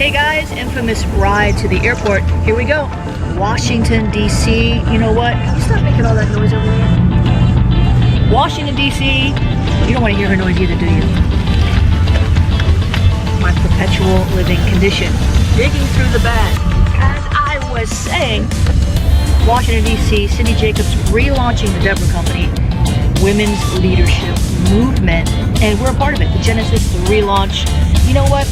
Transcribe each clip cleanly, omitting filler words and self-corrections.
Hey guys, infamous ride to the airport. Here we go. Washington, D.C. You know what? Can you stop making all that noise over there? Washington, D.C. You don't want to hear her noise either, do you? My perpetual living condition. Digging through the bag. As I was saying, Washington, D.C., Cindy Jacobs relaunching the Deborah Company Women's Leadership Movement. And we're a part of it. The genesis, the relaunch. You know what?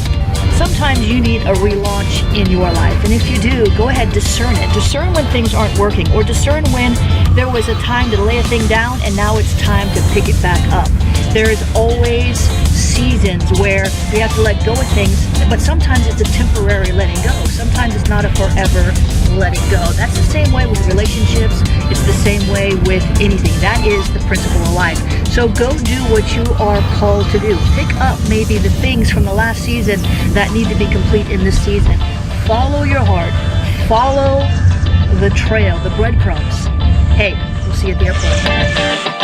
Sometimes you need a relaunch in your life, and if you do, go ahead, discern it. Discern when things aren't working, or discern when there was a time to lay a thing down and now it's time to pick it back up. There's always seasons where we have to let go of things, but sometimes it's a temporary letting go. Sometimes it's not a forever letting go. That's the same way with relationships. It's the same way with anything. That is the principle of life. So go do what you are called to do. Pick up maybe the things from the last season that need to be complete in this season. Follow your heart. Follow the trail, the breadcrumbs. Hey, we'll see you at the airport.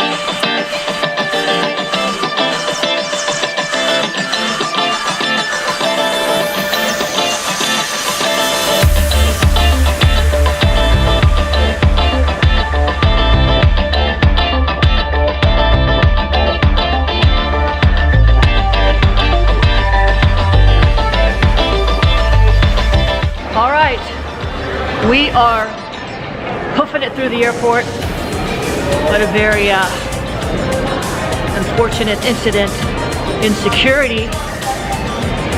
We are hoofing it through the airport. What a very unfortunate incident in security.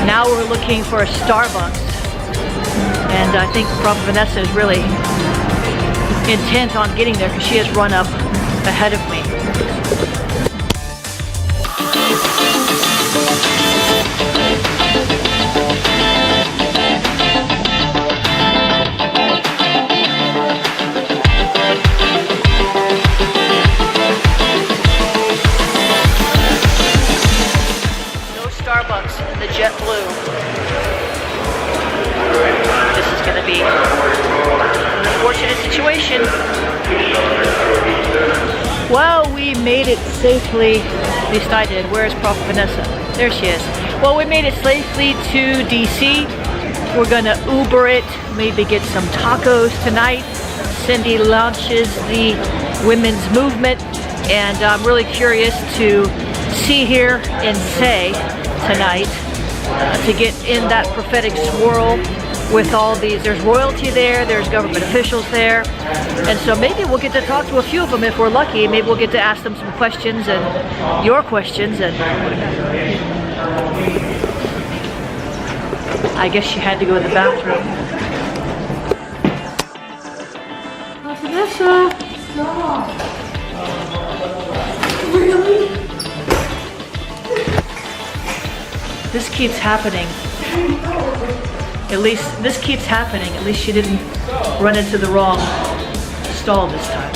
Now we're looking for a Starbucks. And I think Prophet Vanessa is really intent on getting there because she has run up ahead of me. The JetBlue. This is going to be an unfortunate situation. Well, we made it safely. At least I did. Where's Prophet Vanessa? There she is. Well, we made it safely to DC. We're going to Uber it. Maybe get some tacos tonight. Cindy launches the women's movement. And I'm really curious to see, hear, and say tonight to get in that prophetic swirl with all these. There's royalty there, there's government officials there, and so maybe we'll get to talk to a few of them if we're lucky. Maybe we'll get to ask them some questions and your questions. And I guess she had to go to the bathroom. Vanessa! Really? This keeps happening. At least this keeps happening. At least she didn't run into the wrong stall this time.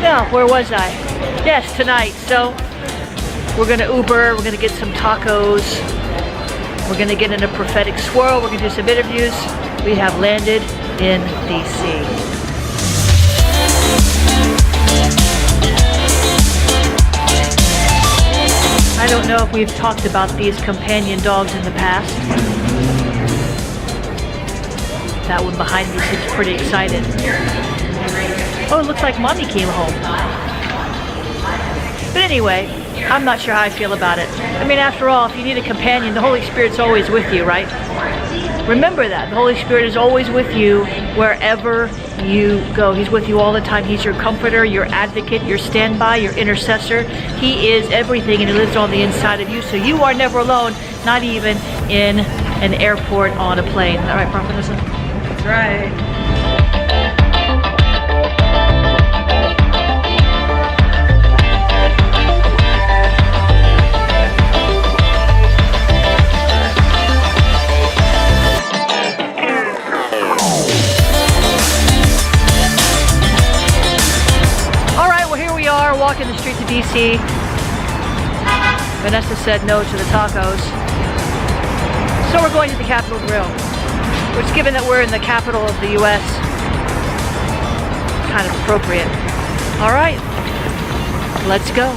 Now, where was I? Yes, tonight. So we're gonna Uber, we're gonna get some tacos, we're gonna get in a prophetic swirl, we're gonna do some interviews. We have landed in DC. I don't know if we've talked about these companion dogs in the past. That one behind me seems pretty excited. Oh, it looks like Mommy came home. But anyway, I'm not sure how I feel about it. I mean, after all, if you need a companion, the Holy Spirit's always with you, right? Remember that. The Holy Spirit is always with you wherever you go. He's with you all the time. He's your comforter, your advocate, your standby, your intercessor. He is everything, and He lives on the inside of you. So you are never alone, not even in an airport on a plane. All right, Prophetess? That's right. Walking the streets of DC. Vanessa said no to the tacos. So we're going to the Capitol Grill, which, given that we're in the capital of the US, kind of appropriate. All right, let's go.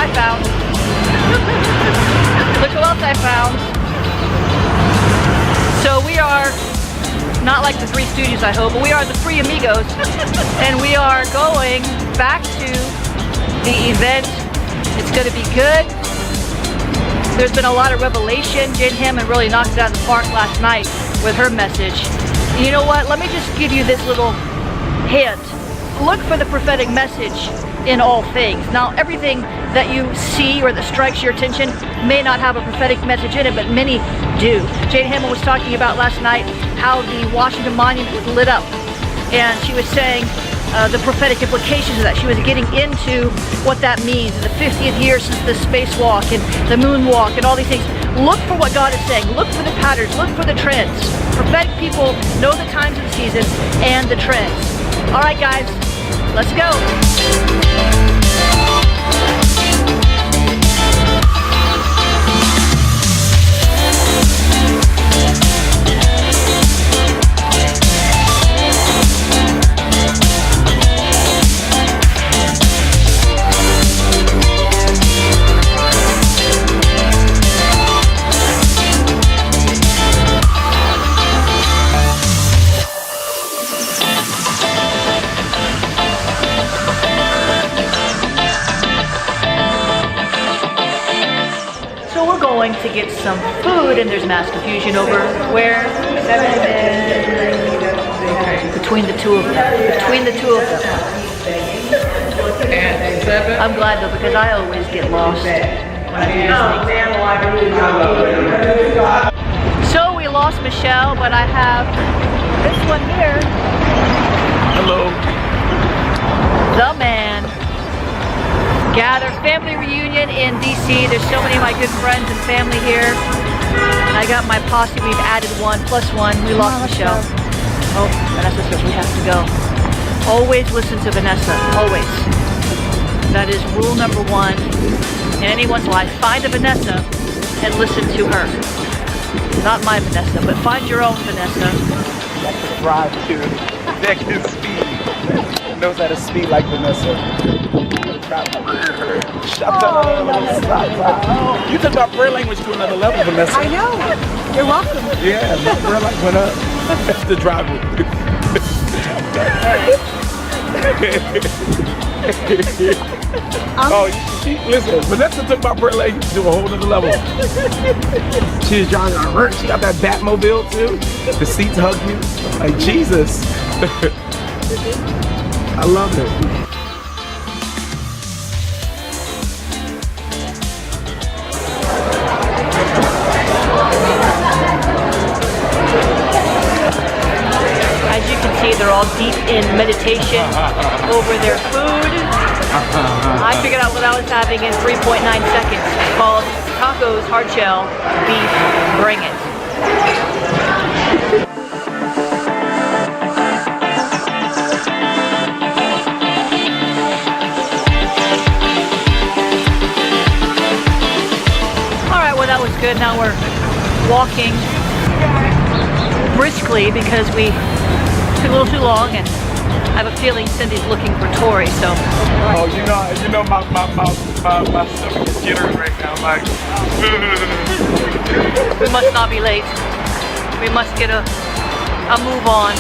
I found. Look who else I found. So we are not like the Three Stooges, I hope, but we are the Three Amigos, and we are going back to the event. It's going to be good. There's been a lot of revelation. Jane Hammond really knocked it out of the park last night with her message. And you know what? Let me just give you this little hint. Look for the prophetic message in all things. Now, everything that you see or that strikes your attention may not have a prophetic message in it, but many do. Jane Hammond was talking about last night how the Washington Monument was lit up, and she was saying the prophetic implications of that. She was getting into what that means in the 50th year since the spacewalk and the moonwalk and all these things. Look for what God is saying. Look for the patterns. Look for the trends. Prophetic people know the times of the season and the trends. All right, guys, let's go. Going to get some food, and there's mass confusion over where between the two of them. I'm glad though, because I always get lost when I do these things. So we lost Michelle, but I have this one here. Hello. The man. Gather family reunion in DC. There's so many of my good friends and family here. And I got my posse. We've added 1+1. We lost Michelle. Oh, Vanessa says we have to go. Always listen to Vanessa. Always. That is rule number 1 in anyone's life. Find a Vanessa and listen to her. Not my Vanessa, but find your own Vanessa. That can drive too. That can speed. Knows how to speed like Vanessa. Shut up. You took our prayer language to another level, Vanessa. I know. You're welcome. Yeah, my prayer language went up. The driver. Oh, listen, Vanessa took my prayer language to a whole nother level. She was driving around. She got that Batmobile too. The seats hug you. Like Jesus. I love it. As you can see, they're all deep in meditation over their food. I figured out what I was having in 3.9 seconds. It's called tacos, hard shell, beef, bring it. That was good. Now we're walking briskly because we took a little too long, and I have a feeling Cindy's looking for Tori. So. Oh, you know my stomach is jittering right now. Like. We must not be late. We must get a move on.